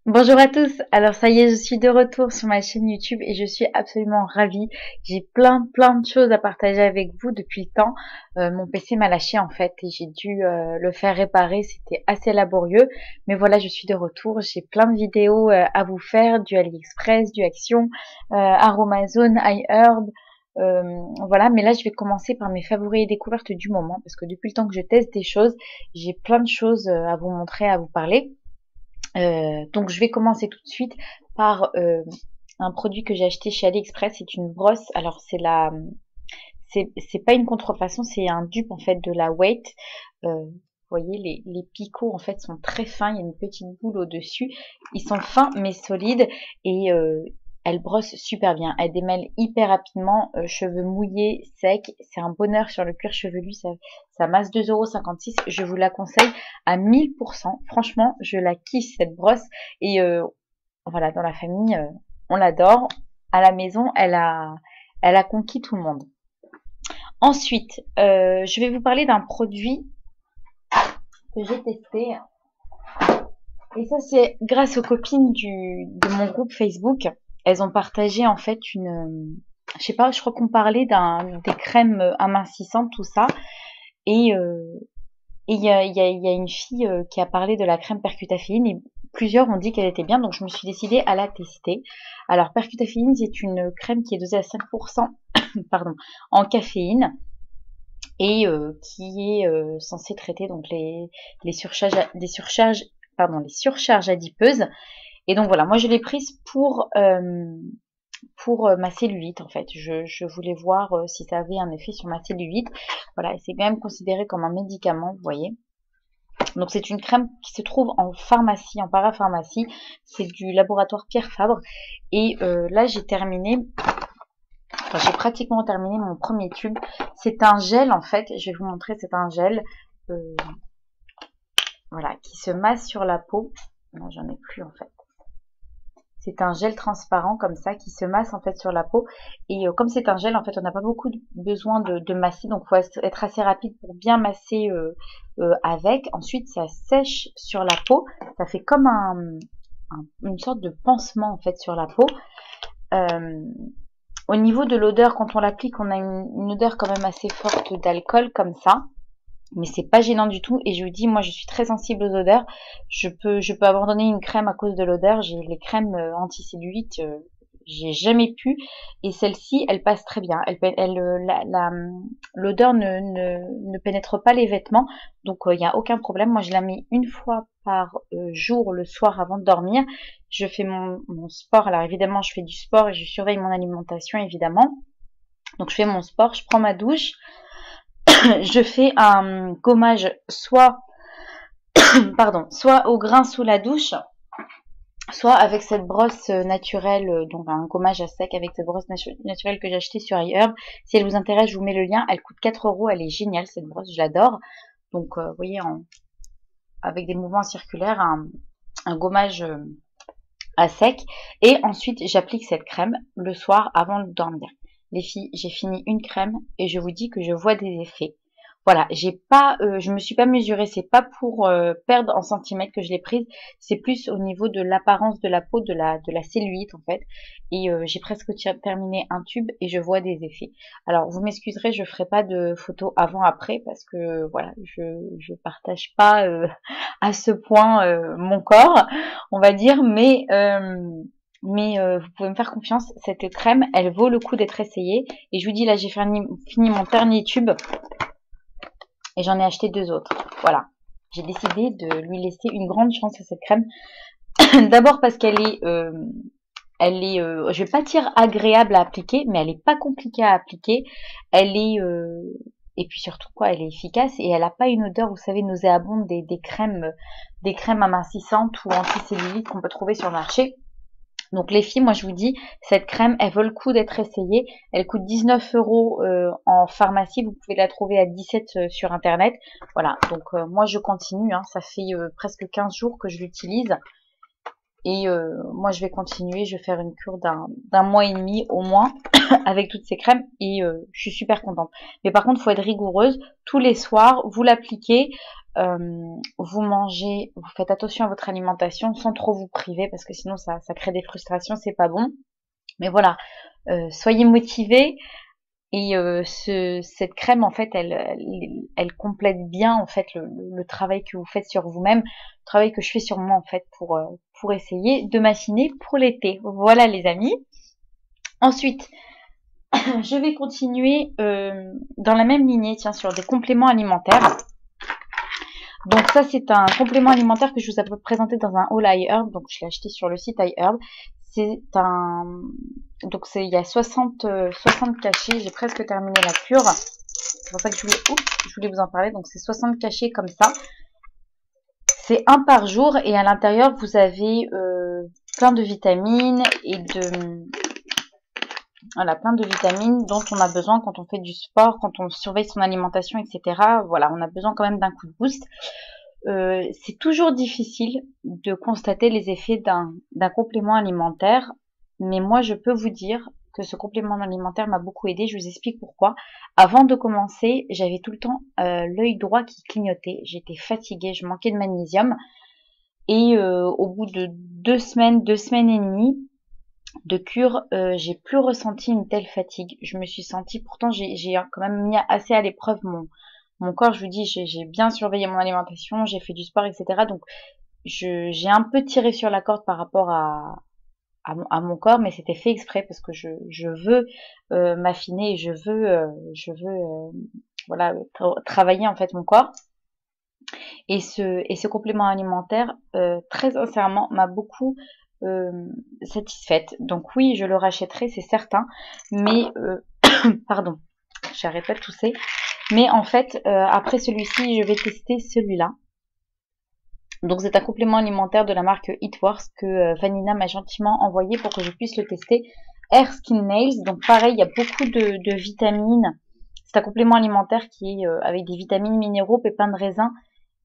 Bonjour à tous, alors ça y est, je suis de retour sur ma chaîne YouTube et je suis absolument ravie. J'ai plein de choses à partager avec vous depuis le temps. Mon PC m'a lâché en fait et j'ai dû le faire réparer, c'était assez laborieux. Mais voilà, je suis de retour, j'ai plein de vidéos à vous faire, du AliExpress, du Action, Aromazone, iHerb. Voilà, mais là je vais commencer par mes favoris et découvertes du moment parce que depuis le temps que je teste des choses, j'ai plein de choses à vous montrer, à vous parler. Donc je vais commencer tout de suite par un produit que j'ai acheté chez AliExpress. C'est une brosse. Alors c'est pas une contrefaçon, c'est un dupe en fait de la Weight. Vous voyez, les picots en fait sont très fins. Il y a une petite boule au dessus. Ils sont fins mais solides et elle brosse super bien. Elle démêle hyper rapidement. Cheveux mouillés, secs. C'est un bonheur sur le cuir chevelu. Ça masse 2,56 €. Je vous la conseille à 1000%. Franchement, je la kiffe cette brosse. Et voilà, dans la famille, on l'adore. À la maison, elle a conquis tout le monde. Ensuite, je vais vous parler d'un produit que j'ai testé. Et ça, c'est grâce aux copines de mon groupe Facebook. Elles ont partagé en fait je sais pas, je crois qu'on parlait des crèmes amincissantes, tout ça. Et il y a une fille qui a parlé de la crème Percutaféine et plusieurs ont dit qu'elle était bien, donc je me suis décidée à la tester. Alors Percutaféine, c'est une crème qui est dosée à 5% pardon, en caféine et qui est censée traiter donc les surcharges adipeuses. Et donc voilà, moi je l'ai prise pour ma cellulite en fait. Je voulais voir si ça avait un effet sur ma cellulite. Voilà, et c'est quand même considéré comme un médicament, vous voyez. Donc c'est une crème qui se trouve en pharmacie, en parapharmacie. C'est du laboratoire Pierre Fabre. Et là j'ai terminé, enfin j'ai pratiquement terminé mon premier tube. C'est un gel en fait, je vais vous montrer, c'est un gel voilà, qui se masse sur la peau. Non, j'en ai plus en fait. C'est un gel transparent comme ça qui se masse en fait sur la peau. Et comme c'est un gel, en fait, on n'a pas beaucoup besoin de masser. Donc, il faut être assez rapide pour bien masser avec. Ensuite, ça sèche sur la peau. Ça fait comme une sorte de pansement en fait sur la peau. Euh, Au niveau de l'odeur, quand on l'applique, on a une odeur quand même assez forte d'alcool comme ça. Mais c'est pas gênant du tout. Et je vous dis, moi, je suis très sensible aux odeurs. Je peux abandonner une crème à cause de l'odeur. J'ai les crèmes anti-cellulite, j'ai jamais pu. Et celle-ci, elle passe très bien. L'odeur ne pénètre pas les vêtements. Donc, il n'y a aucun problème. Moi, je la mets une fois par jour, le soir avant de dormir. Je fais mon sport. Alors, évidemment, je fais du sport et je surveille mon alimentation, évidemment. Donc, je fais mon sport, je prends ma douche. Je fais un gommage soit au grain sous la douche, soit avec cette brosse naturelle, donc un gommage à sec avec cette brosse naturelle que j'ai achetée sur iHerb. Si elle vous intéresse, je vous mets le lien. Elle coûte 4 €, elle est géniale cette brosse, je l'adore. Donc vous voyez, avec des mouvements circulaires, un gommage à sec. Et ensuite, j'applique cette crème le soir avant de dormir. Les filles, j'ai fini une crème et je vous dis que je vois des effets. Voilà, je me suis pas mesurée, c'est pas pour perdre en centimètres que je l'ai prise, c'est plus au niveau de l'apparence de la peau, de la cellulite en fait. Et j'ai presque terminé un tube et je vois des effets. Alors vous m'excuserez, je ferai pas de photos avant-après parce que voilà, je partage pas à ce point mon corps, on va dire, mais vous pouvez me faire confiance, cette crème, elle vaut le coup d'être essayée. Et je vous dis, là, j'ai fini mon dernier tube et j'en ai acheté 2 autres. Voilà. J'ai décidé de lui laisser une grande chance à cette crème. D'abord parce qu'elle est, je vais pas dire agréable à appliquer, mais elle est pas compliquée à appliquer. Elle est, et puis surtout quoi, elle est efficace et elle a pas une odeur, vous savez, nauséabonde des crèmes amincissantes ou anti-cellulites qu'on peut trouver sur le marché. Donc les filles, moi je vous dis, cette crème, elle vaut le coup d'être essayée. Elle coûte 19 € en pharmacie. Vous pouvez la trouver à 17 sur internet. Voilà, donc moi je continue. Hein, ça fait presque 15 jours que je l'utilise. Et moi, je vais continuer. Je vais faire une cure d'un mois et demi au moins avec toutes ces crèmes et je suis super contente. Mais par contre, il faut être rigoureuse. Tous les soirs, vous l'appliquez, vous mangez, vous faites attention à votre alimentation sans trop vous priver parce que sinon ça crée des frustrations, c'est pas bon. Mais voilà, soyez motivés. Et cette crème, en fait, elle complète bien en fait le travail que vous faites sur vous-même, le travail que je fais sur moi en fait pour essayer de m'affiner pour l'été. Voilà les amis. Ensuite, je vais continuer dans la même lignée, tiens, sur des compléments alimentaires. Donc ça, c'est un complément alimentaire que je vous ai présenté dans un haul iHerb. Donc je l'ai acheté sur le site iHerb. C'est un... Donc il y a 60 cachets. J'ai presque terminé la cure. C'est pour ça que je voulais vous en parler. Donc c'est 60 cachets comme ça. C'est un par jour et à l'intérieur, vous avez plein de vitamines et voilà, plein de vitamines dont on a besoin quand on fait du sport, quand on surveille son alimentation, etc. Voilà, on a besoin quand même d'un coup de boost. C'est toujours difficile de constater les effets d'un complément alimentaire, mais moi je peux vous dire que ce complément alimentaire m'a beaucoup aidé. Je vous explique pourquoi. Avant de commencer, j'avais tout le temps l'œil droit qui clignotait. J'étais fatiguée, je manquais de magnésium. Et au bout de 2 semaines et demie de cure, j'ai plus ressenti une telle fatigue. Je me suis sentie, pourtant j'ai quand même mis assez à l'épreuve mon corps. Je vous dis, j'ai bien surveillé mon alimentation, j'ai fait du sport, etc. Donc j'ai un peu tiré sur la corde par rapport à mon corps, mais c'était fait exprès parce que je veux m'affiner et je veux voilà, travailler en fait mon corps. Et ce complément alimentaire, très sincèrement, m'a beaucoup satisfaite. Donc oui, je le rachèterai, c'est certain. Mais, pardon, j'arrête pas de tousser. Mais en fait, après celui-ci, je vais tester celui-là. Donc c'est un complément alimentaire de la marque Eatworks que Vanina m'a gentiment envoyé pour que je puisse le tester. Hair Skin Nails, donc pareil, il y a beaucoup de vitamines. C'est un complément alimentaire qui est avec des vitamines, minéraux, pépins de raisin,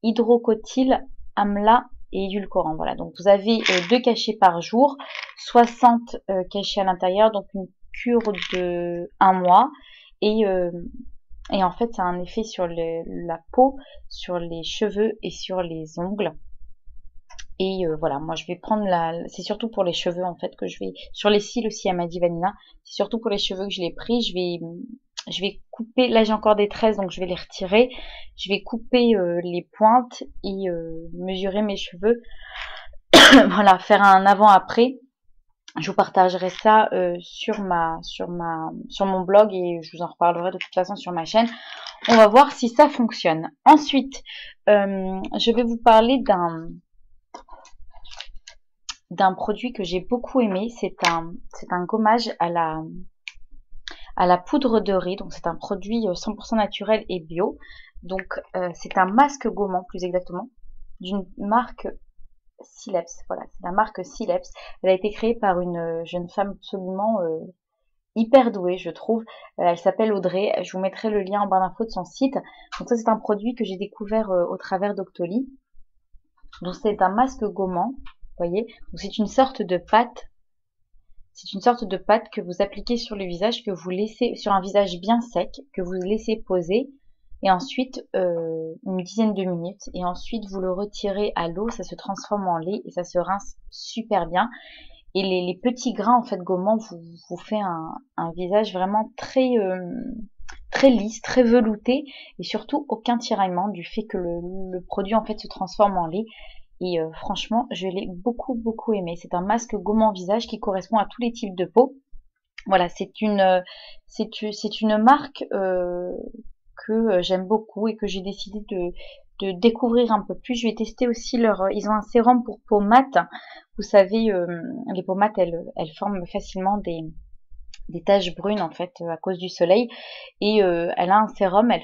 hydrocotyle, amla et édulcorant. Voilà, donc vous avez 2 cachets par jour, 60 cachets à l'intérieur, donc une cure de 1 mois. Et en fait, ça a un effet sur la peau, sur les cheveux et sur les ongles. Et voilà, moi je vais prendre c'est surtout pour les cheveux en fait que je vais, sur les cils aussi, elle m'a dit Vanina, c'est surtout pour les cheveux que je l'ai pris. Je vais couper, là j'ai encore des tresses donc je vais les retirer. Je vais couper les pointes et mesurer mes cheveux. Voilà, faire un avant-après. Je vous partagerai ça sur mon blog et je vous en reparlerai de toute façon sur ma chaîne. On va voir si ça fonctionne. Ensuite, je vais vous parler d'un produit que j'ai beaucoup aimé. C'est un gommage à la poudre de riz. Donc c'est un produit 100% naturel et bio. Donc c'est un masque gommant plus exactement d'une marque Sileps. Voilà, c'est la marque Sileps. Elle a été créée par une jeune femme absolument hyper douée, je trouve. Elle s'appelle Audrey. Je vous mettrai le lien en barre d'infos de son site. Donc ça c'est un produit que j'ai découvert au travers d'Octoly. Donc c'est un masque gommant. Voyez, donc c'est une sorte de pâte. C'est une sorte de pâte que vous appliquez sur le visage, que vous laissez sur un visage bien sec, que vous laissez poser, et ensuite une dizaine de minutes, et ensuite vous le retirez à l'eau, ça se transforme en lait et ça se rince super bien. Et les petits grains en fait gommants vous fait un visage vraiment très lisse, très velouté, et surtout aucun tiraillement du fait que le produit en fait se transforme en lait. Et franchement, je l'ai beaucoup aimé. C'est un masque gommant visage qui correspond à tous les types de peau. Voilà, c'est une marque que j'aime beaucoup et que j'ai décidé de découvrir un peu plus. Je vais tester aussi ils ont un sérum pour peau mate. Vous savez, les peaux mates, elles forment facilement des taches brunes en fait à cause du soleil. Et elle a un sérum, elle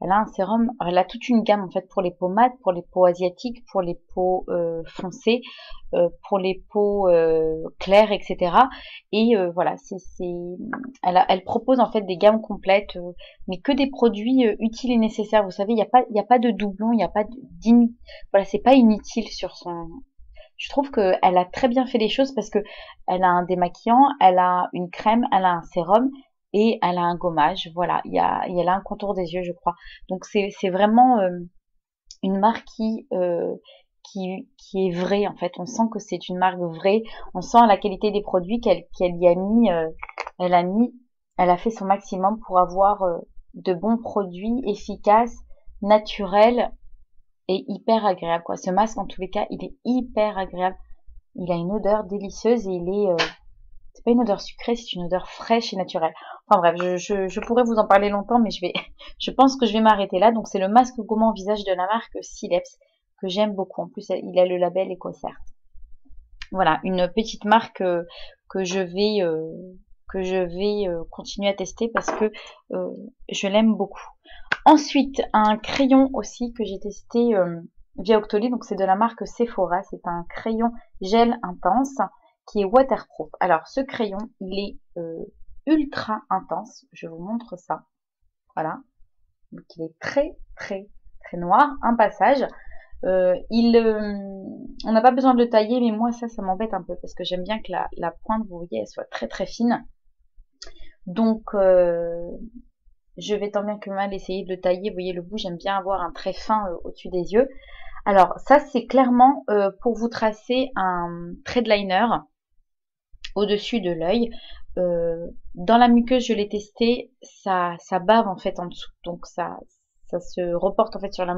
a un sérum, elle a toute une gamme en fait pour les peaux mates, pour les peaux asiatiques, pour les peaux foncées, pour les peaux claires, etc. Et voilà, elle propose en fait des gammes complètes, mais que des produits utiles et nécessaires. Vous savez, il y a pas de doublon, il y a pas voilà, c'est pas inutile Je trouve qu'elle a très bien fait les choses parce que elle a un démaquillant, elle a une crème, elle a un sérum et elle a un gommage. Voilà, elle a un contour des yeux, je crois. Donc c'est vraiment une marque qui est vraie en fait. On sent que c'est une marque vraie. On sent la qualité des produits qu'elle y a mis. Elle a fait son maximum pour avoir de bons produits efficaces, naturels et hyper agréables quoi. Ce masque en tous les cas, il est hyper agréable. Il a une odeur délicieuse et il est c'est pas une odeur sucrée, c'est une odeur fraîche et naturelle. Enfin bref, je pourrais vous en parler longtemps, mais je pense que je vais m'arrêter là. Donc c'est le masque gommant visage de la marque Sileps que j'aime beaucoup. En plus, il a le label EcoCert. Voilà, une petite marque que je vais continuer à tester parce que je l'aime beaucoup. Ensuite, un crayon aussi que j'ai testé via Octoly, donc c'est de la marque Sephora. C'est un crayon gel intense qui est waterproof. Alors ce crayon, il est ultra intense. Je vous montre ça. Voilà. Donc il est très très très noir. Un passage. On n'a pas besoin de le tailler, mais moi ça m'embête un peu parce que j'aime bien que la pointe, vous voyez, elle soit très très fine. Donc je vais tant bien que mal essayer de le tailler. Vous voyez le bout, j'aime bien avoir un trait fin au-dessus des yeux. Alors ça c'est clairement pour vous tracer un trait de liner au-dessus de l'œil. Dans la muqueuse, je l'ai testé, ça bave en fait en dessous, donc ça se reporte en fait sur la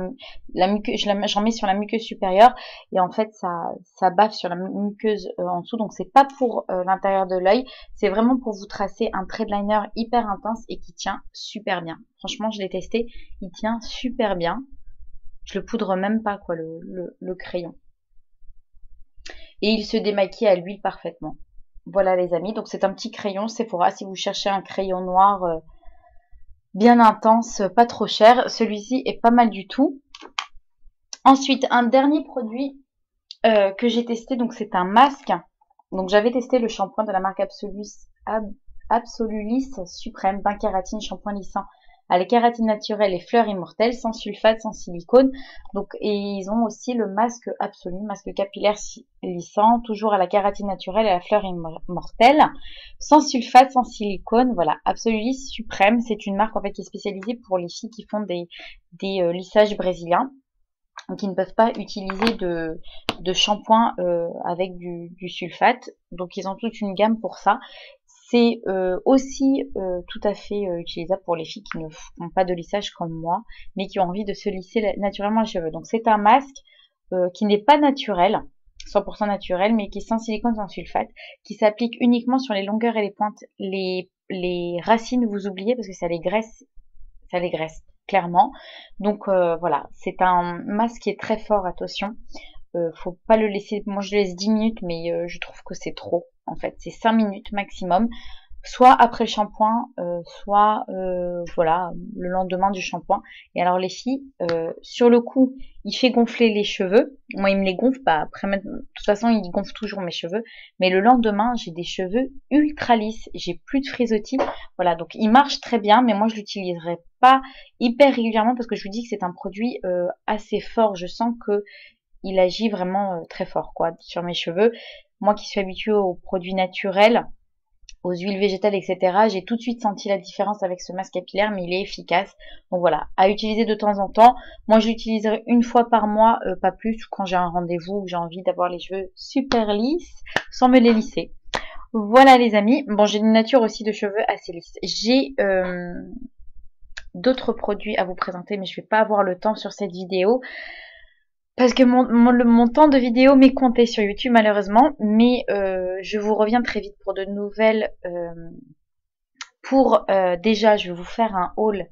muqueuse, j'en mets sur la muqueuse supérieure et en fait ça bave sur la muqueuse en dessous, donc c'est pas pour l'intérieur de l'œil, c'est vraiment pour vous tracer un trait de liner hyper intense et qui tient super bien. Franchement, je l'ai testé, il tient super bien. Je le poudre même pas quoi le crayon. Et il se démaquille à l'huile parfaitement. Voilà les amis, donc c'est un petit crayon Sephora si vous cherchez un crayon noir bien intense, pas trop cher. Celui-ci est pas mal du tout. Ensuite, un dernier produit que j'ai testé, donc c'est un masque. Donc j'avais testé le shampoing de la marque Absolulis Suprême Bain Kératine Shampoing lissant à la kératine naturelle et fleurs immortelles, sans sulfate, sans silicone. Donc, et ils ont aussi le masque Absolu, masque capillaire lissant, toujours à la kératine naturelle et à la fleur immortelle, sans sulfate, sans silicone. Voilà, Absolulis Suprême, c'est une marque en fait qui est spécialisée pour les filles qui font des lissages brésiliens, qui ne peuvent pas utiliser de shampoing avec du sulfate. Donc, ils ont toute une gamme pour ça. C'est aussi tout à fait utilisable pour les filles qui ne font pas de lissage comme moi, mais qui ont envie de se lisser naturellement les cheveux. Donc c'est un masque qui n'est pas naturel, 100% naturel, mais qui est sans silicone, sans sulfate, qui s'applique uniquement sur les longueurs et les pointes. Les racines, vous oubliez parce que ça les graisse clairement. Donc voilà, c'est un masque qui est très fort, attention. Faut pas le laisser, moi je le laisse 10 minutes, mais je trouve que c'est trop. En fait, c'est 5 minutes maximum, soit après le shampoing, soit voilà, le lendemain du shampoing. Et alors les filles, sur le coup, il fait gonfler les cheveux. Moi, il me les gonfle pas. Après, de toute façon, il gonfle toujours mes cheveux. Mais le lendemain, j'ai des cheveux ultra lisses. J'ai plus de frisottis. Voilà, donc il marche très bien, mais moi, je l'utiliserai pas hyper régulièrement parce que je vous dis que c'est un produit assez fort. Je sens que il agit vraiment très fort quoi sur mes cheveux. Moi qui suis habituée aux produits naturels, aux huiles végétales, etc., j'ai tout de suite senti la différence avec ce masque capillaire, mais il est efficace. Donc voilà, à utiliser de temps en temps. Moi, je l'utiliserai une fois par mois, pas plus, quand j'ai un rendez-vous où j'ai envie d'avoir les cheveux super lisses, sans me les lisser. Voilà les amis. Bon, j'ai une nature aussi de cheveux assez lisse. J'ai d'autres produits à vous présenter, mais je vais pas avoir le temps sur cette vidéo. Parce que mon temps de vidéo m'est compté sur YouTube malheureusement, mais je vous reviens très vite pour de nouvelles. Déjà, je vais vous faire un haul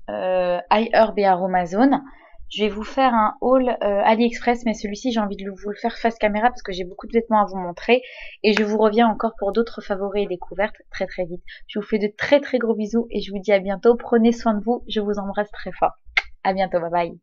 iHerb et Aromazone. Je vais vous faire un haul AliExpress, mais celui-ci j'ai envie de vous le faire face caméra parce que j'ai beaucoup de vêtements à vous montrer. Et je vous reviens encore pour d'autres favoris et découvertes très très vite. Je vous fais de très très gros bisous et je vous dis à bientôt. Prenez soin de vous, je vous embrasse très fort. À bientôt, bye bye.